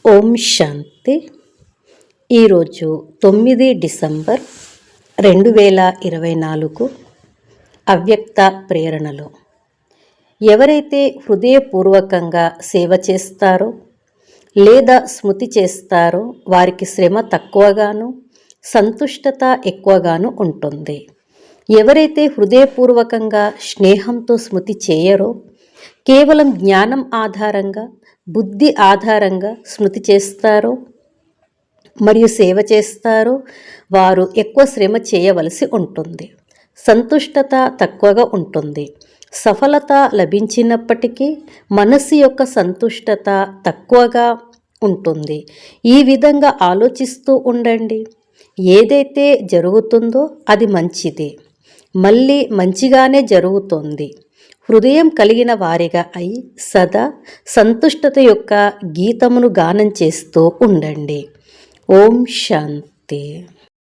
ఓం శాంతి. ఈరోజు 9 డిసెంబర్ 2024 అవ్యక్త ప్రేరణలు. ఎవరైతే హృదయపూర్వకంగా సేవ చేస్తారో లేదా స్మృతి చేస్తారో వారికి శ్రమ తక్కువగాను సంతుష్టత ఎక్కువగాను ఉంటుంది. ఎవరైతే హృదయపూర్వకంగా స్నేహంతో స్మృతి చేయరో కేవలం జ్ఞానం ఆధారంగా బుద్ధి ఆధారంగా స్మృతి చేస్తారో మరియు సేవ చేస్తారో వారు ఎక్కువ శ్రమ చేయవలసి ఉంటుంది. సంతుష్టత తక్కువగా ఉంటుంది. సఫలత లభించినప్పటికీ మనస్సు యొక్క సంతుష్టత తక్కువగా ఉంటుంది. ఈ విధంగా ఆలోచిస్తూ ఉండండి. ఏదైతే జరుగుతుందో అది మంచిదే, మళ్ళీ మంచిగానే జరుగుతుంది. హృదయం కలిగిన వారిగా అయి సదా సంతుష్టత యొక్క గీతమును గానం చేస్తూ ఉండండి. ఓం శాంతి.